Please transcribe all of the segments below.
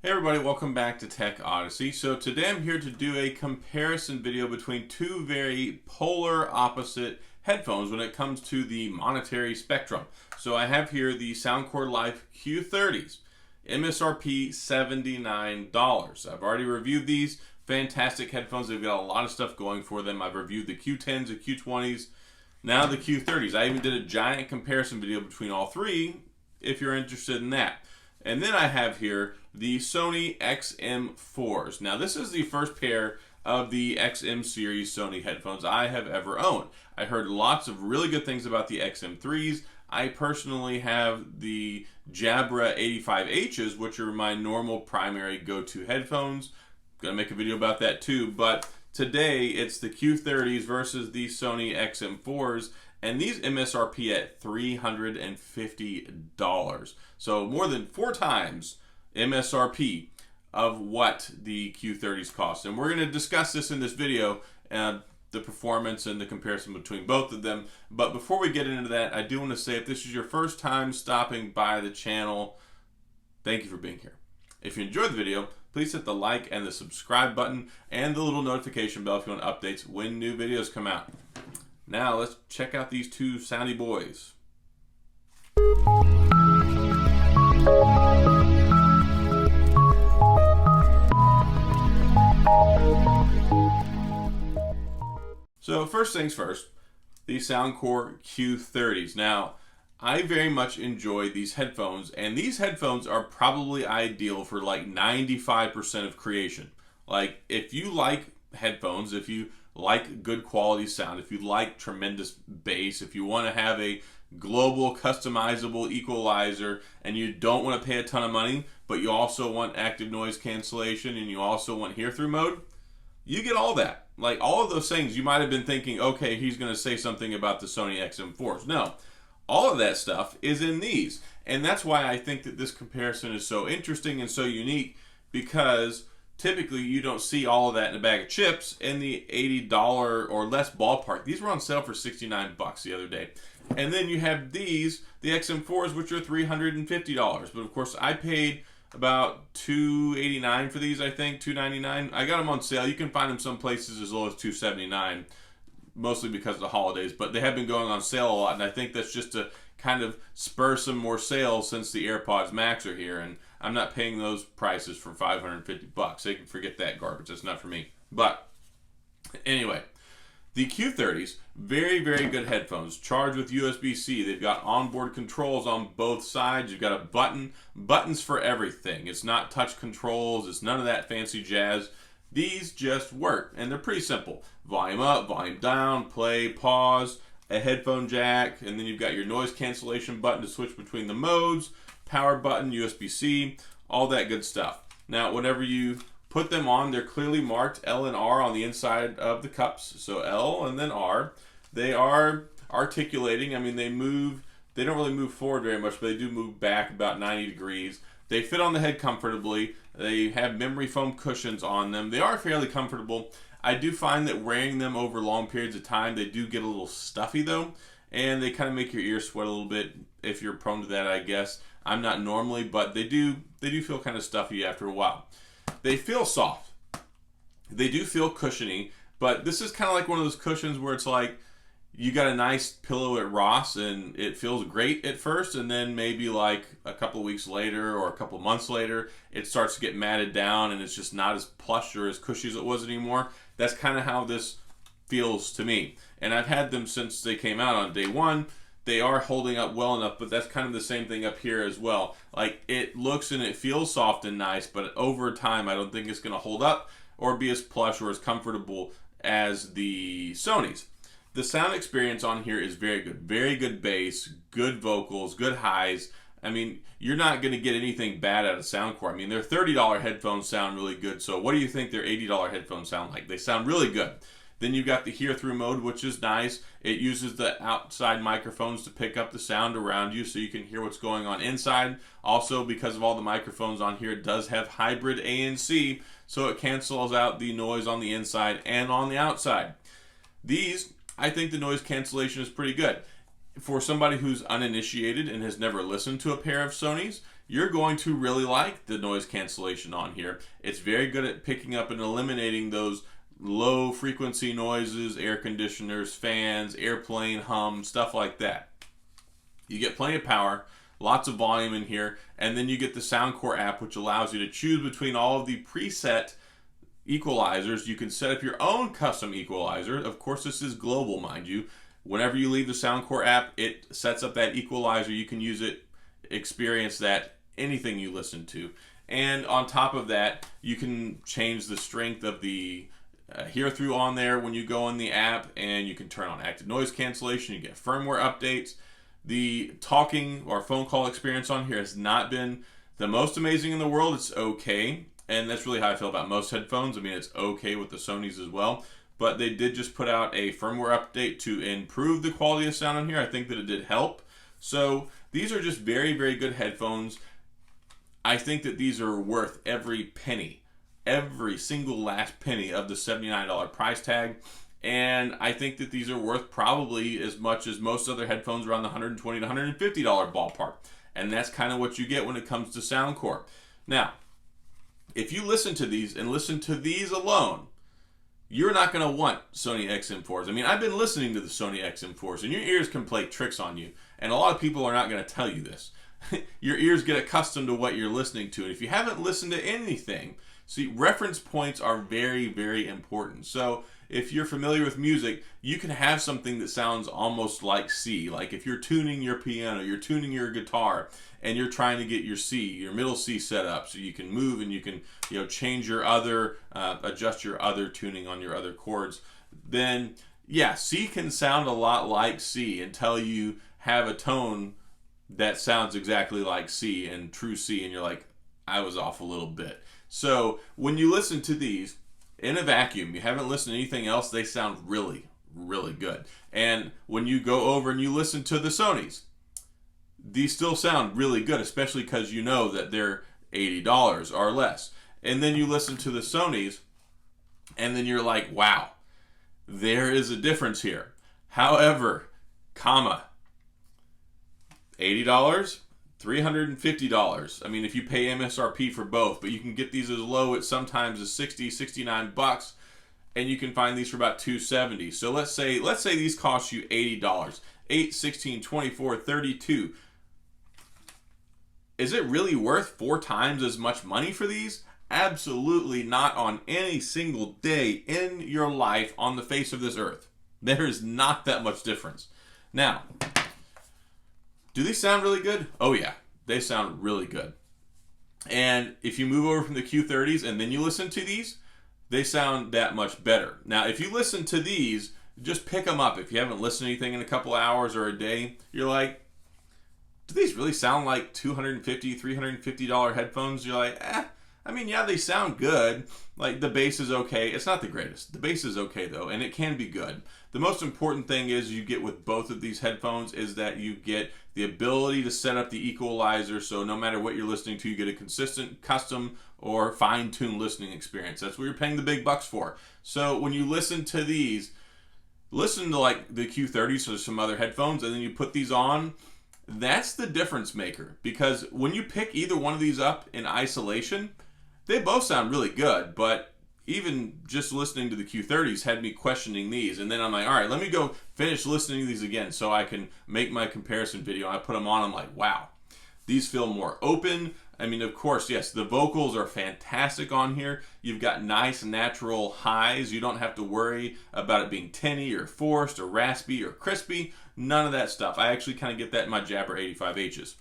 Hey everybody, welcome back to Tech Odyssey. So today I'm here to do a comparison video between two very polar opposite headphones when it comes to the monetary spectrum. So I have here the Soundcore Life Q30s, MSRP $79. I've already reviewed these. Fantastic headphones. They've got a lot of stuff going for them. I've reviewed the Q10s, the Q20s, now the Q30s. I even did a giant comparison video between all three if you're interested in that. And then I have here the Sony XM4s. Now this is the first pair of the XM series Sony headphones I have ever owned. I heard lots of really good things about the XM3s. I personally have the Jabra 85Hs, which are my normal primary go-to headphones. Gonna make a video about that too, but today it's the Q30s versus the Sony XM4s, and these MSRP at $350. So more than 4 times MSRP of what the Q30s cost. And we're going to discuss this in this video, the performance and the comparison between both of them. But before we get into that, I do want to say if this is your first time stopping by the channel, thank you for being here. If you enjoyed the video, please hit the like and the subscribe button and the little notification bell if you want updates when new videos come out. Now let's check out these two soundy boys. So first things first, the Soundcore Q30s. Now, I very much enjoy these headphones, and these headphones are probably ideal for like 95% of creation. Like, if you like headphones, if you like good quality sound, if you like tremendous bass, if you want to have a global customizable equalizer and you don't want to pay a ton of money, but you also want active noise cancellation and you also want hear-through mode, you get all that. Like, all of those things, you might have been thinking, okay, he's going to say something about the Sony XM4s. No, all of that stuff is in these. And that's why I think that this comparison is so interesting and so unique, because typically you don't see all of that in a bag of chips in the $80 or less ballpark. These were on sale for $69 the other day. And then you have these, the XM4s, which are $350. But of course, I paid about $289 for these, I think, $299. I got them on sale. You can find them some places as low as $279, mostly because of the holidays. But they have been going on sale a lot, and I think that's just to kind of spur some more sales since the AirPods Max are here. And I'm not paying those prices for $550. They can forget that garbage. That's not for me. But anyway, the Q30s, very, very good headphones, charged with USB-C. They've got onboard controls on both sides. You've got a buttons for everything. It's not touch controls. It's none of that fancy jazz. These just work, and they're pretty simple. Volume up, volume down, play, pause, a headphone jack, and then you've got your noise cancellation button to switch between the modes, power button, USB-C, all that good stuff. Now, whenever you put them on, they're clearly marked L and R on the inside of the cups. So L and then R. They are articulating. I mean, they move. They don't really move forward very much, but they do move back about 90 degrees. They fit on the head comfortably. They have memory foam cushions on them. They are fairly comfortable. I do find that wearing them over long periods of time, they do get a little stuffy though, and they kind of make your ears sweat a little bit if you're prone to that, I guess. I'm not normally, but they do feel kind of stuffy after a while. They feel soft. They do feel cushiony, but this is kind of like one of those cushions where it's like you got a nice pillow at Ross and it feels great at first, and then maybe like a couple of weeks later or a couple of months later, it starts to get matted down and it's just not as plush or as cushy as it was anymore. That's kind of how this feels to me. And I've had them since they came out on day one. They are holding up well enough, but that's kind of the same thing up here as well. Like, it looks and it feels soft and nice, but over time I don't think it's going to hold up or be as plush or as comfortable as the Sonys. The sound experience on here is very good. Very good bass, good vocals, good highs. I mean, you're not going to get anything bad out of Soundcore. I mean, their $30 headphones sound really good, so what do you think their $80 headphones sound like? They sound really good. Then you've got the hear-through mode, which is nice. It uses the outside microphones to pick up the sound around you so you can hear what's going on inside. Also, because of all the microphones on here, it does have hybrid ANC, so it cancels out the noise on the inside and on the outside. These, I think the noise cancellation is pretty good. For somebody who's uninitiated and has never listened to a pair of Sonys, you're going to really like the noise cancellation on here. It's very good at picking up and eliminating those low frequency noises, air conditioners, fans, airplane hum, stuff like that. You get plenty of power, lots of volume in here, and then you get the Soundcore app, which allows you to choose between all of the preset equalizers. You can set up your own custom equalizer. Of course, this is global, mind you. Whenever you leave the Soundcore app, it sets up that equalizer. You can use it, experience that, anything you listen to. And on top of that, you can change the strength of the hear through on there when you go in the app, and you can turn on active noise cancellation. You get firmware updates. The talking or phone call experience on here has not been the most amazing in the world. It's okay, and that's really how I feel about most headphones. I mean, it's okay with the Sonys as well, but they did just put out a firmware update to improve the quality of sound on here. I think that it did help. So these are just very, very good headphones. I think that these are worth every penny, every single last penny of the $79 price tag. And I think that these are worth probably as much as most other headphones around the $120 to $150 ballpark. And that's kind of what you get when it comes to Soundcore. Now, if you listen to these and listen to these alone, you're not going to want Sony XM4s. I mean, I've been listening to the Sony XM4s, and your ears can play tricks on you. And a lot of people are not going to tell you this. Your ears get accustomed to what you're listening to. And if you haven't listened to anything, see, reference points are very, very important. So if you're familiar with music, you can have something that sounds almost like C. Like if you're tuning your piano, you're tuning your guitar, and you're trying to get your C, your middle C set up so you can move and you can, change your other, adjust your other tuning on your other chords, then yeah, C can sound a lot like C until you have a tone that sounds exactly like C and true C, and you're like, I was off a little bit. So when you listen to these in a vacuum, you haven't listened to anything else, they sound really, really good. And when you go over and you listen to the Sonys, these still sound really good, especially because you know that they're $80 or less. And then you listen to the Sonys, and then you're like, wow, there is a difference here. However, $80, $350. I mean, if you pay MSRP for both, but you can get these as low as sometimes as $60, $69, and you can find these for about $270. So let's say these cost you $80. 8, 16, 24, 32. Is it really worth 4 times as much money for these? Absolutely not on any single day in your life on the face of this earth. There is not that much difference. Now, do these sound really good? Oh yeah, they sound really good. And if you move over from the Q30s and then you listen to these, they sound that much better. Now, if you listen to these, just pick them up. If you haven't listened to anything in a couple hours or a day, you're like, do these really sound like $250, $350 headphones? You're like, I mean, yeah, they sound good. Like, the bass is okay. It's not the greatest. The bass is okay, though, and it can be good. The most important thing is you get with both of these headphones is that you get the ability to set up the equalizer, so no matter what you're listening to, you get a consistent, custom, or fine-tuned listening experience. That's what you're paying the big bucks for. So when you listen to these, listen to like the Q30s or some other headphones, and then you put these on. That's the difference maker, because when you pick either one of these up in isolation, they both sound really good, but even just listening to the Q30s had me questioning these. And then I'm like, all right, let me go finish listening to these again so I can make my comparison video. And I put them on, I'm like, wow, these feel more open. I mean, of course, yes, the vocals are fantastic on here. You've got nice natural highs. You don't have to worry about it being tinny or forced or raspy or crispy. None of that stuff. I actually kind of get that in my Jabber 85Hs.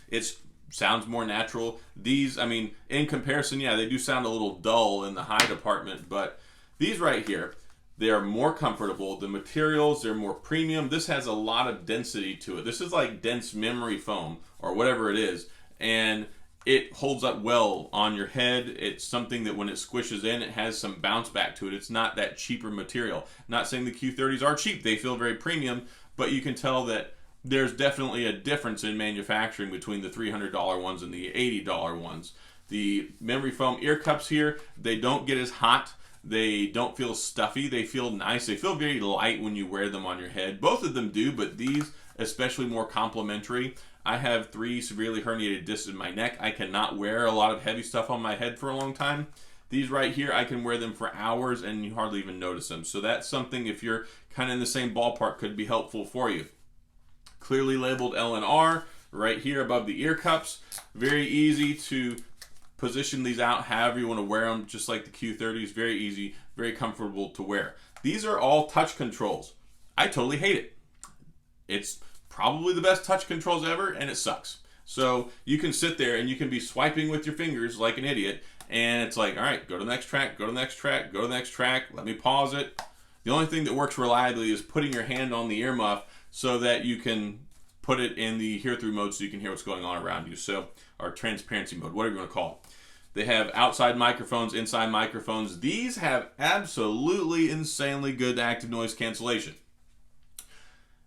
It sounds more natural. These, I mean, in comparison, yeah, they do sound a little dull in the high department, but these right here, they are more comfortable. The materials, they're more premium. This has a lot of density to it. This is like dense memory foam or whatever it is, and it holds up well on your head. It's something that when it squishes in, it has some bounce back to it. It's not that cheaper material. Not saying the Q30s are cheap. They feel very premium, but you can tell that there's definitely a difference in manufacturing between the $300 ones and the $80 ones. The memory foam ear cups here, they don't get as hot. They don't feel stuffy. They feel nice. They feel very light when you wear them on your head. Both of them do, but these especially more complimentary. I have 3 severely herniated discs in my neck. I cannot wear a lot of heavy stuff on my head for a long time. These right here, I can wear them for hours and you hardly even notice them. So that's something, if you're kind of in the same ballpark, could be helpful for you. Clearly labeled LNR right here above the ear cups. Very easy to position these out however you want to wear them, just like the Q30s. Very easy, very comfortable to wear. These are all touch controls. I totally hate it. It's probably the best touch controls ever, and it sucks. So you can sit there and you can be swiping with your fingers like an idiot, and it's like, all right, go to the next track, go to the next track, go to the next track, let me pause it. The only thing that works reliably is putting your hand on the earmuff so that you can put it in the hear-through mode so you can hear what's going on around you. So, or transparency mode, whatever you want to call it. They have outside microphones, inside microphones. These have absolutely insanely good active noise cancellation.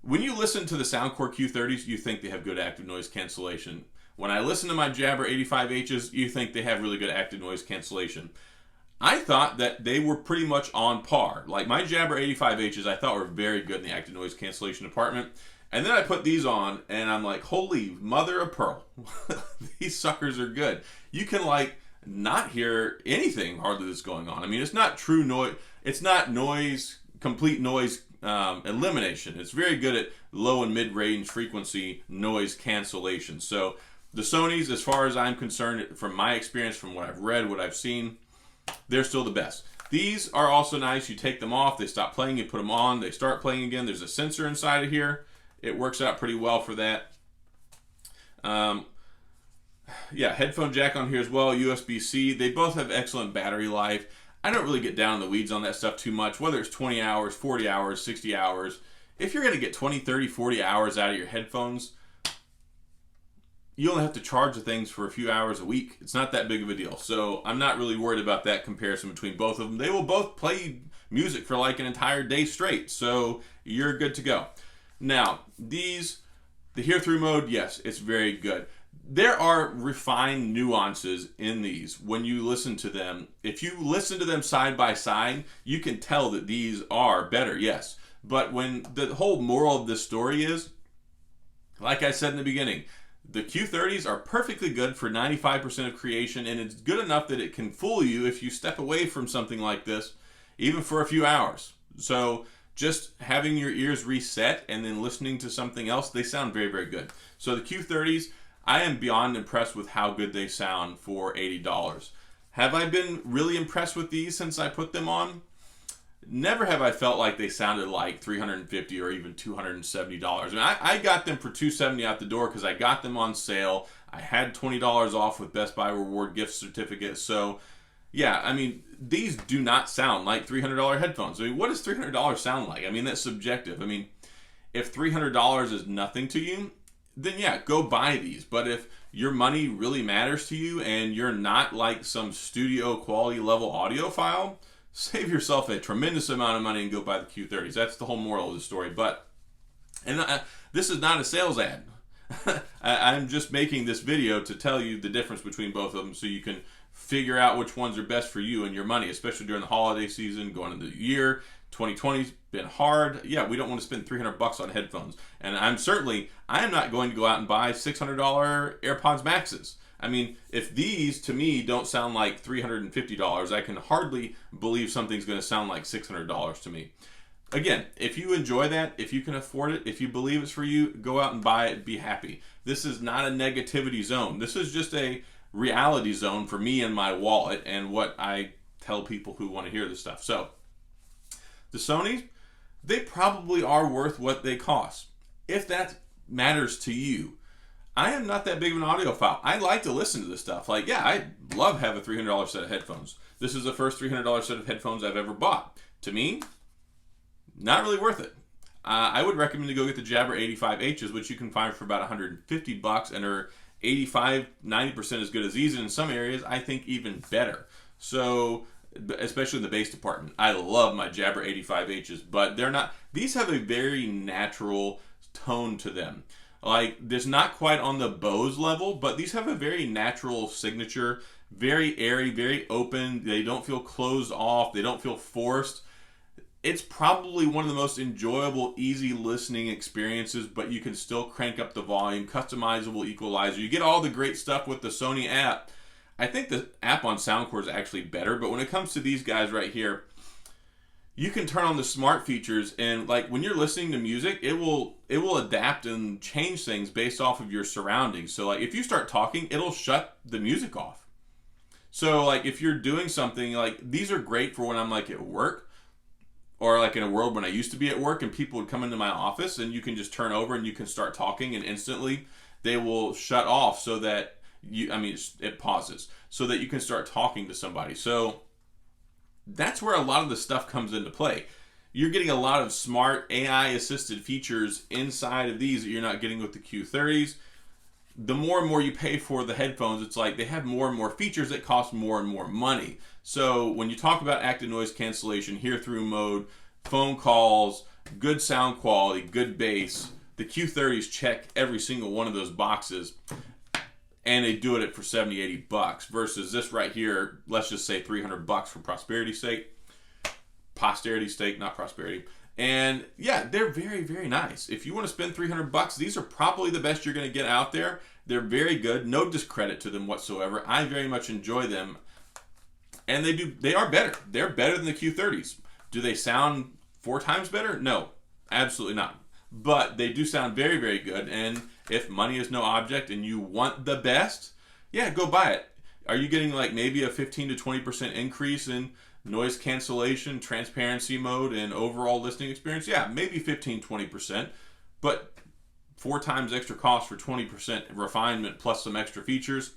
When you listen to the Soundcore Q30s, you think they have good active noise cancellation. When I listen to my Jabra 85Hs, you think they have really good active noise cancellation. I thought that they were pretty much on par. Like my Jabra 85Hs, I thought were very good in the active noise cancellation department. And then I put these on, and I'm like, holy mother of pearl. These suckers are good. You can like not hear anything hardly that's going on. I mean, it's not true noise. It's not noise, complete noise elimination. It's very good at low and mid-range frequency noise cancellation. So the Sonys, as far as I'm concerned, from my experience, from what I've read, what I've seen, they're still the best. These are also nice. You take them off, they stop playing, you put them on, they start playing again. There's a sensor inside of here. It works out pretty well for that. Yeah, headphone jack on here as well, USB-C. They both have excellent battery life. I don't really get down in the weeds on that stuff too much, whether it's 20 hours, 40 hours, 60 hours. If you're going to get 20, 30, 40 hours out of your headphones, you only have to charge the things for a few hours a week. It's not that big of a deal. So I'm not really worried about that comparison between both of them. They will both play music for like an entire day straight. So you're good to go. Now, these, the hear-through mode, yes, it's very good. There are refined nuances in these when you listen to them. If you listen to them side by side, you can tell that these are better, yes. But when the whole moral of this story is, like I said in the beginning, the Q30s are perfectly good for 95% of creation, and it's good enough that it can fool you if you step away from something like this, even for a few hours. So just having your ears reset and then listening to something else, they sound very, very good. So the Q30s, I am beyond impressed with how good they sound for $80. Have I been really impressed with these since I put them on? Never have I felt like they sounded like $350 or even $270. I mean, I got them for $270 out the door because I got them on sale. I had $20 off with Best Buy Reward gift certificate. So, yeah, I mean, these do not sound like $300 headphones. I mean, what does $300 sound like? I mean, that's subjective. I mean, if $300 is nothing to you, then yeah, go buy these. But if your money really matters to you and you're not like some studio quality level audiophile, save yourself a tremendous amount of money and go buy the Q30s. That's the whole moral of the story. But, and this is not a sales ad. I'm just making this video to tell you the difference between both of them so you can figure out which ones are best for you and your money, especially during the holiday season, going into the year. 2020's been hard. Yeah, we don't want to spend $300 on headphones. And I am not going to go out and buy $600 AirPods Maxes. I mean, if these, to me, don't sound like $350, I can hardly believe something's going to sound like $600 to me. Again, if you enjoy that, if you can afford it, if you believe it's for you, go out and buy it, be happy. This is not a negativity zone. This is just a reality zone for me and my wallet and what I tell people who want to hear this stuff. So, the Sony, they probably are worth what they cost. If that matters to you, I am not that big of an audiophile. I like to listen to this stuff. Like, yeah, I love having a $300 set of headphones. This is the first $300 set of headphones I've ever bought. To me, not really worth it. I would recommend to go get the Jabra 85Hs, which you can find for about $150 and are 85-90% as good as these, and in some areas, I think even better. So, especially in the bass department, I love my Jabra 85Hs, but they're not. These have a very natural tone to them. Like, there's not quite on the Bose level, but these have a very natural signature, very airy, very open. They don't feel closed off. They don't feel forced. it's probably one of the most enjoyable, easy listening experiences, but you can still crank up the volume, customizable equalizer. You get all the great stuff with the Sony app. I think the app on Soundcore is actually better, but when it comes to these guys right here, you can turn on the smart features, and like when you're listening to music, it will adapt and change things based off of your surroundings. So like if you start talking, it'll shut the music off. So like if you're doing something, like these are great for when I'm like at work, or like in a world when I used to be at work and people would come into my office, and you can just turn over and you can start talking, and instantly they will shut off so that it pauses so that you can start talking to somebody. So that's where a lot of the stuff comes into play. You're getting a lot of smart AI assisted features inside of these that you're not getting with the Q30s. The more and more you pay for the headphones, it's like they have more and more features that cost more and more money. So when you talk about active noise cancellation, hear through mode, phone calls, good sound quality, good bass, the Q30s check every single one of those boxes. And they do it for 70, 80 bucks versus this right here, let's just say 300 bucks for posterity sake. Not prosperity. And yeah, they're very, very nice. If you want to spend 300 bucks, these are probably the best you're going to get out there. They're very good. No discredit to them whatsoever. I very much enjoy them. And they are better. They're better than the Q30s. Do they sound 4 times better? No, absolutely not. But they do sound very, very good. And if money is no object and you want the best, yeah, go buy it. Are you getting like maybe a 15 to 20% increase in noise cancellation, transparency mode, and overall listening experience? Yeah, maybe 15, 20%. But 4 times extra cost for 20% refinement plus some extra features?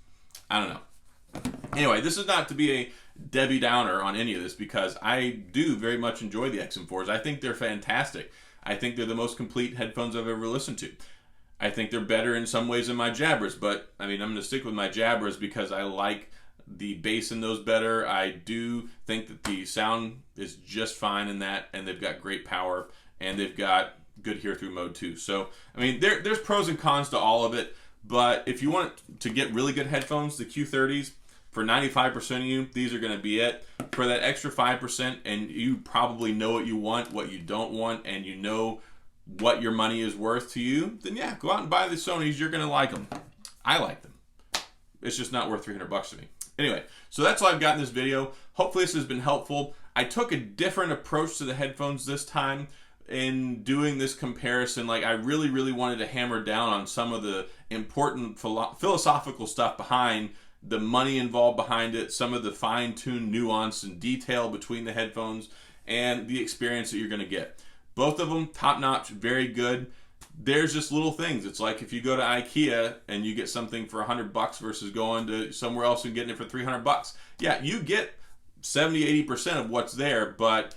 I don't know. Anyway, this is not to be a Debbie Downer on any of this, because I do very much enjoy the XM4s. I think they're fantastic. I think they're the most complete headphones I've ever listened to. I think they're better in some ways than my Jabras, but I mean, I'm going to stick with my Jabras because I like the bass in those better. I do think that the sound is just fine in that, and they've got great power, and they've got good hear-through mode too. So, I mean, there's pros and cons to all of it, but if you want to get really good headphones, the Q30s, for 95% of you, these are going to be it. For that extra 5%, and you probably know what you want, what you don't want, and you know what your money is worth to you, then yeah, go out and buy the Sonys. You're going to like them. I like them. It's just not worth 300 bucks to me. Anyway, so that's all I've got in this video. Hopefully this has been helpful. I took a different approach to the headphones this time in doing this comparison. Like, I really, really wanted to hammer down on some of the important philosophical stuff behind the money involved behind it, some of the fine-tuned nuance and detail between the headphones, and the experience that you're going to get. Both of them, top-notch, very good. There's just little things. It's like if you go to IKEA and you get something for 100 bucks versus going to somewhere else and getting it for 300 bucks. Yeah, you get 70, 80% of what's there, but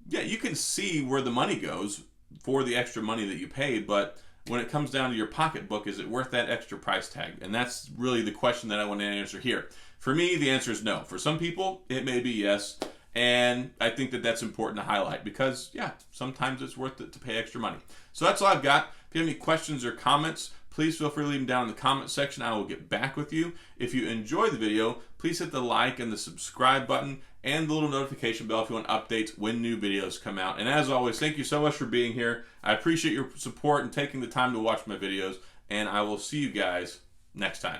yeah, you can see where the money goes for the extra money that you paid, but when it comes down to your pocketbook, is it worth that extra price tag? And that's really the question that I want to answer here. For me, the answer is no. For some people, it may be yes. And I think that that's important to highlight because, yeah, sometimes it's worth it to pay extra money. So that's all I've got. If you have any questions or comments, please feel free to leave them down in the comment section. I will get back with you. If you enjoyed the video, please hit the like and the subscribe button and the little notification bell if you want updates when new videos come out. And as always, thank you so much for being here. I appreciate your support and taking the time to watch my videos, and I will see you guys next time.